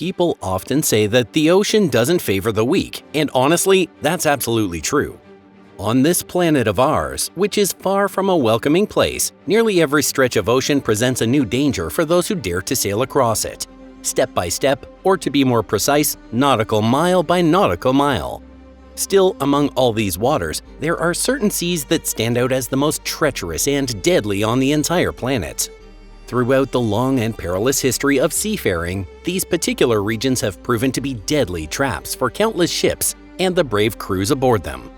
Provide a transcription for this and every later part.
People often say that the ocean doesn't favor the weak, and honestly, that's absolutely true. On this planet of ours, which is far from a welcoming place, nearly every stretch of ocean presents a new danger for those who dare to sail across it, step by step, or to be more precise, nautical mile by nautical mile. Still, among all these waters, there are certain seas that stand out as the most treacherous and deadly on the entire planet. Throughout the long and perilous history of seafaring, these particular regions have proven to be deadly traps for countless ships and the brave crews aboard them.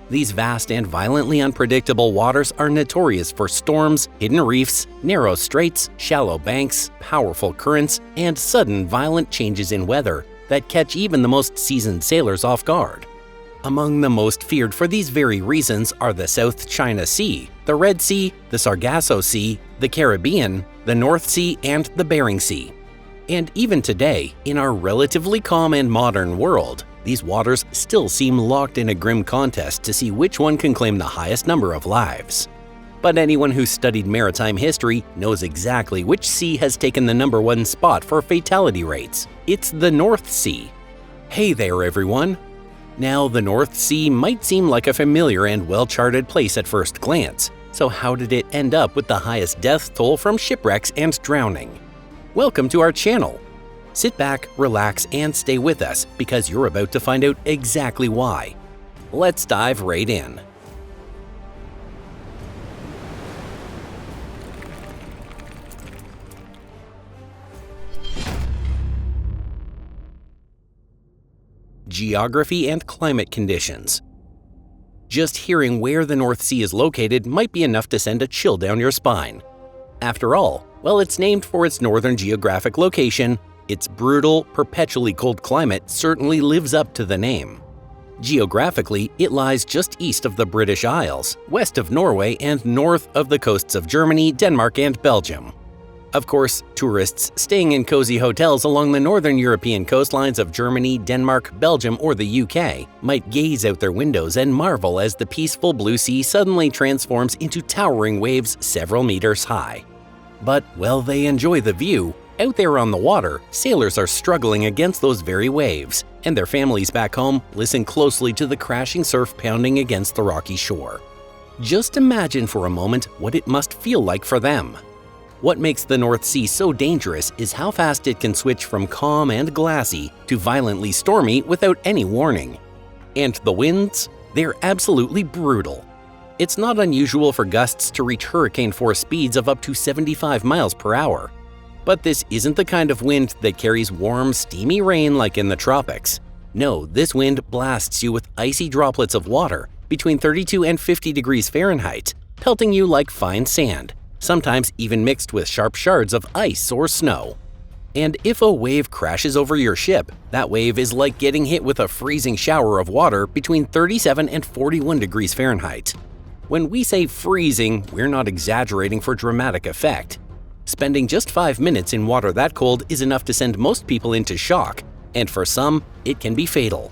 These vast and violently unpredictable waters are notorious for storms, hidden reefs, narrow straits, shallow banks, powerful currents, and sudden violent changes in weather that catch even the most seasoned sailors off guard. Among the most feared for these very reasons are the South China Sea, the Red Sea, the Sargasso Sea, the Caribbean, the North Sea, and the Bering Sea. And even today, in our relatively calm and modern world, these waters still seem locked in a grim contest to see which one can claim the highest number of lives. But anyone who's studied maritime history knows exactly which sea has taken the #1 spot for fatality rates. It's the North Sea. Hey there, everyone! Now, the North Sea might seem like a familiar and well-charted place at first glance, so how did it end up with the highest death toll from shipwrecks and drowning? Welcome to our channel! Sit back, relax, and stay with us because you're about to find out exactly why. Let's dive right in. Geography and climate conditions. Just hearing where the North Sea is located might be enough to send a chill down your spine. After all, well, it's named for its northern geographic location. Its brutal, perpetually cold climate certainly lives up to the name. Geographically, it lies just east of the British Isles, west of Norway, and north of the coasts of Germany, Denmark, and Belgium. Of course, tourists staying in cozy hotels along the northern European coastlines of Germany, Denmark, Belgium, or the UK might gaze out their windows and marvel as the peaceful blue sea suddenly transforms into towering waves several meters high. But while they enjoy the view, out there on the water, sailors are struggling against those very waves, and their families back home listen closely to the crashing surf pounding against the rocky shore. Just imagine for a moment what it must feel like for them. What makes the North Sea so dangerous is how fast it can switch from calm and glassy to violently stormy without any warning. And the winds? They're absolutely brutal. It's not unusual for gusts to reach hurricane-force speeds of up to 75 miles per hour. But this isn't the kind of wind that carries warm, steamy rain like in the tropics. No, this wind blasts you with icy droplets of water between 32 and 50 degrees Fahrenheit, pelting you like fine sand, sometimes even mixed with sharp shards of ice or snow. And if a wave crashes over your ship, that wave is like getting hit with a freezing shower of water between 37 and 41 degrees Fahrenheit. When we say freezing, we're not exaggerating for dramatic effect. Spending just 5 minutes in water that cold is enough to send most people into shock, and for some, it can be fatal.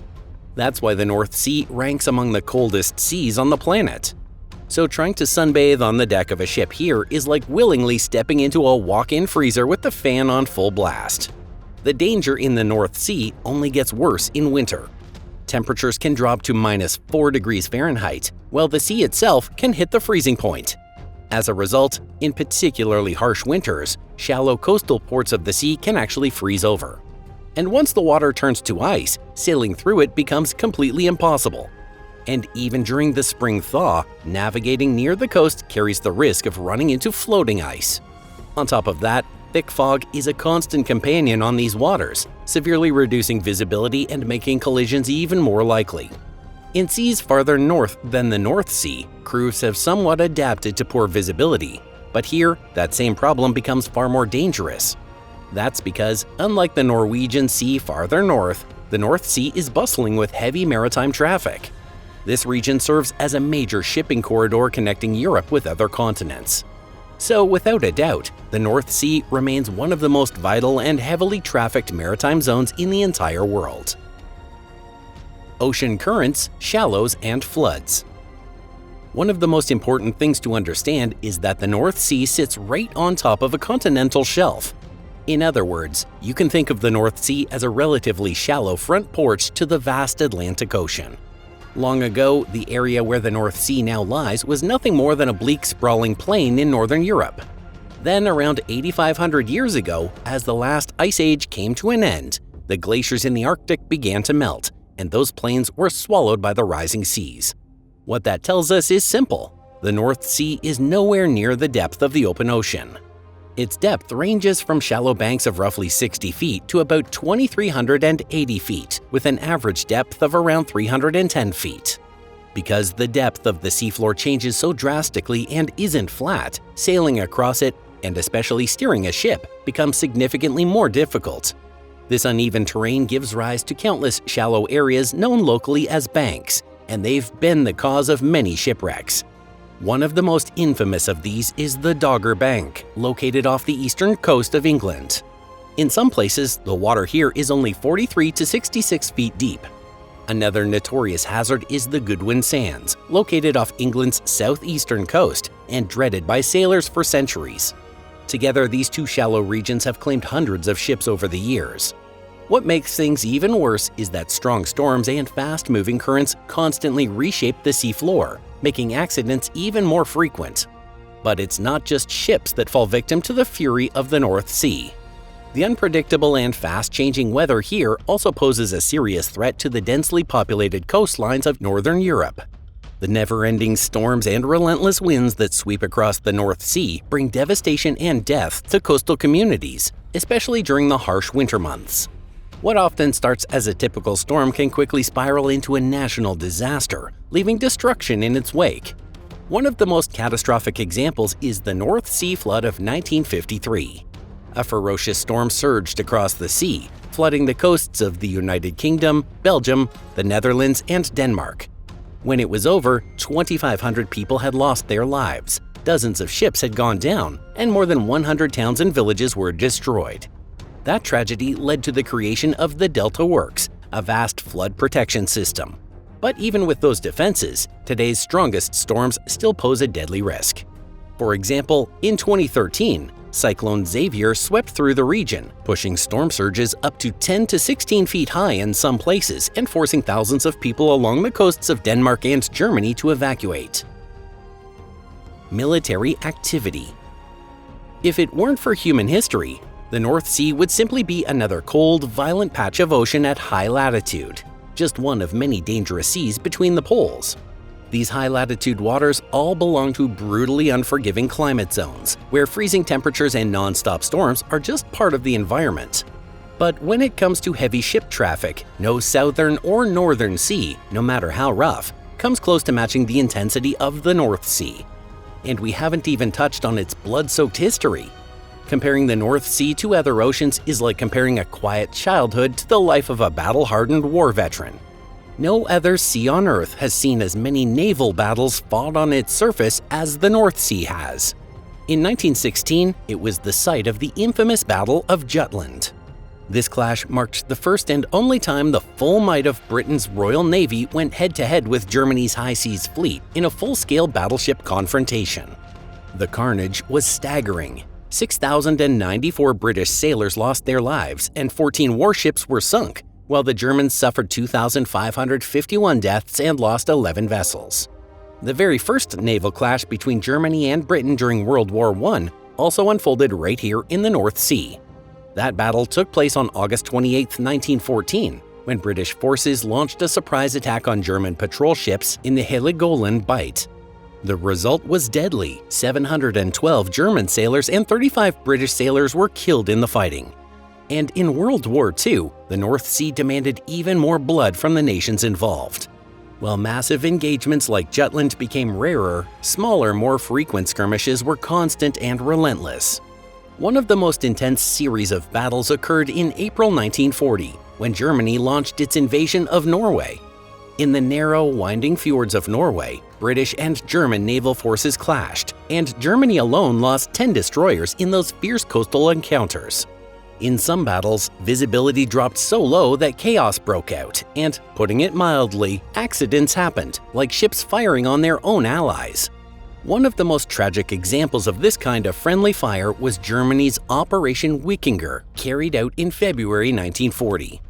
That's why the North Sea ranks among the coldest seas on the planet. So trying to sunbathe on the deck of a ship here is like willingly stepping into a walk-in freezer with the fan on full blast. The danger in the North Sea only gets worse in winter. Temperatures can drop to -4 degrees Fahrenheit, while the sea itself can hit the freezing point. As a result, in particularly harsh winters, shallow coastal ports of the sea can actually freeze over. And once the water turns to ice, sailing through it becomes completely impossible. And even during the spring thaw, navigating near the coast carries the risk of running into floating ice. On top of that, thick fog is a constant companion on these waters, severely reducing visibility and making collisions even more likely. In seas farther north than the North Sea, crews have somewhat adapted to poor visibility, but here, that same problem becomes far more dangerous. That's because, unlike the Norwegian Sea farther north, the North Sea is bustling with heavy maritime traffic. This region serves as a major shipping corridor connecting Europe with other continents. So, without a doubt, the North Sea remains one of the most vital and heavily trafficked maritime zones in the entire world. Ocean currents, shallows, and floods. One of the most important things to understand is that the North Sea sits right on top of a continental shelf. In other words, you can think of the North Sea as a relatively shallow front porch to the vast Atlantic Ocean. Long ago, the area where the North Sea now lies was nothing more than a bleak, sprawling plain in northern Europe. Then, around 8,500 years ago, as the last ice age came to an end, the glaciers in the Arctic began to melt, and those plains were swallowed by the rising seas. What that tells us is simple: the North Sea is nowhere near the depth of the open ocean. Its depth ranges from shallow banks of roughly 60 feet to about 2,380 feet, with an average depth of around 310 feet. Because the depth of the seafloor changes so drastically and isn't flat, sailing across it, and especially steering a ship, becomes significantly more difficult. This uneven terrain gives rise to countless shallow areas known locally as banks, and they've been the cause of many shipwrecks. One of the most infamous of these is the Dogger Bank, located off the eastern coast of England. In some places, the water here is only 43 to 66 feet deep. Another notorious hazard is the Goodwin Sands, located off England's southeastern coast and dreaded by sailors for centuries. Together, these two shallow regions have claimed hundreds of ships over the years. What makes things even worse is that strong storms and fast-moving currents constantly reshape the seafloor, making accidents even more frequent. But it's not just ships that fall victim to the fury of the North Sea. The unpredictable and fast-changing weather here also poses a serious threat to the densely populated coastlines of northern Europe. The never-ending storms and relentless winds that sweep across the North Sea bring devastation and death to coastal communities, especially during the harsh winter months. What often starts as a typical storm can quickly spiral into a national disaster, leaving destruction in its wake. One of the most catastrophic examples is the North Sea flood of 1953. A ferocious storm surged across the sea, flooding the coasts of the United Kingdom, Belgium, the Netherlands, and Denmark. When it was over, 2,500 people had lost their lives, dozens of ships had gone down, and more than 100 towns and villages were destroyed. That tragedy led to the creation of the Delta Works, a vast flood protection system. But even with those defenses, today's strongest storms still pose a deadly risk. For example, in 2013, Cyclone Xavier swept through the region, pushing storm surges up to 10 to 16 feet high in some places and forcing thousands of people along the coasts of Denmark and Germany to evacuate. Military activity. If it weren't for human history, the North Sea would simply be another cold, violent patch of ocean at high latitude, just one of many dangerous seas between the poles. These high-latitude waters all belong to brutally unforgiving climate zones, where freezing temperatures and non-stop storms are just part of the environment. But when it comes to heavy ship traffic, no southern or northern sea, no matter how rough, comes close to matching the intensity of the North Sea. And we haven't even touched on its blood-soaked history. Comparing the North Sea to other oceans is like comparing a quiet childhood to the life of a battle-hardened war veteran. No other sea on Earth has seen as many naval battles fought on its surface as the North Sea has. In 1916, it was the site of the infamous Battle of Jutland. This clash marked the first and only time the full might of Britain's Royal Navy went head-to-head with Germany's high seas fleet in a full-scale battleship confrontation. The carnage was staggering. 6,094 British sailors lost their lives and 14 warships were sunk, while the Germans suffered 2,551 deaths and lost 11 vessels. The very first naval clash between Germany and Britain during World War I also unfolded right here in the North Sea. That battle took place on August 28, 1914, when British forces launched a surprise attack on German patrol ships in the Heligoland Bight. The result was deadly. 712 German sailors and 35 British sailors were killed in the fighting. And in World War II, the North Sea demanded even more blood from the nations involved. While massive engagements like Jutland became rarer, smaller, more frequent skirmishes were constant and relentless. One of the most intense series of battles occurred in April 1940, when Germany launched its invasion of Norway. In the narrow, winding fjords of Norway, British and German naval forces clashed, and Germany alone lost 10 destroyers in those fierce coastal encounters. In some battles, visibility dropped so low that chaos broke out, and, putting it mildly, accidents happened, like ships firing on their own allies. One of the most tragic examples of this kind of friendly fire was Germany's Operation Wikinger, carried out in February 1940.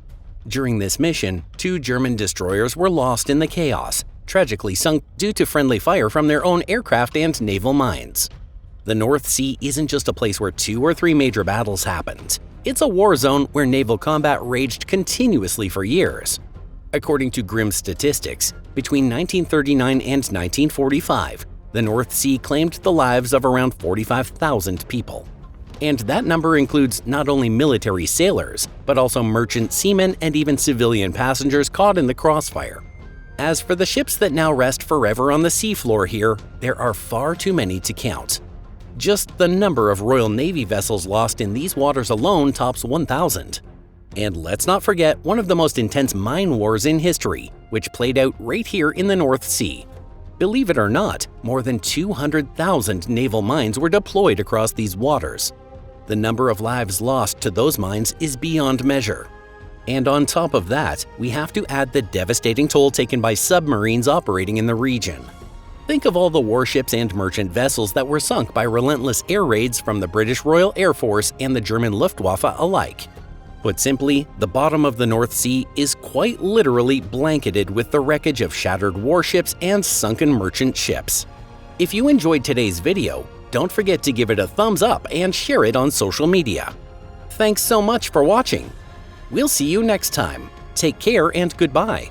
During this mission, 2 German destroyers were lost in the chaos, tragically sunk due to friendly fire from their own aircraft and naval mines. The North Sea isn't just a place where 2 or 3 major battles happened. It's a war zone where naval combat raged continuously for years. According to grim statistics, between 1939 and 1945, the North Sea claimed the lives of around 45,000 people. And that number includes not only military sailors, but also merchant seamen and even civilian passengers caught in the crossfire. As for the ships that now rest forever on the seafloor here, there are far too many to count. Just the number of Royal Navy vessels lost in these waters alone tops 1,000. And let's not forget one of the most intense mine wars in history, which played out right here in the North Sea. Believe it or not, more than 200,000 naval mines were deployed across these waters. The number of lives lost to those mines is beyond measure. And on top of that, we have to add the devastating toll taken by submarines operating in the region. Think of all the warships and merchant vessels that were sunk by relentless air raids from the British Royal Air Force and the German Luftwaffe alike. Put simply, the bottom of the North Sea is quite literally blanketed with the wreckage of shattered warships and sunken merchant ships. If you enjoyed today's video, don't forget to give it a thumbs up and share it on social media. Thanks so much for watching. We'll see you next time. Take care and goodbye.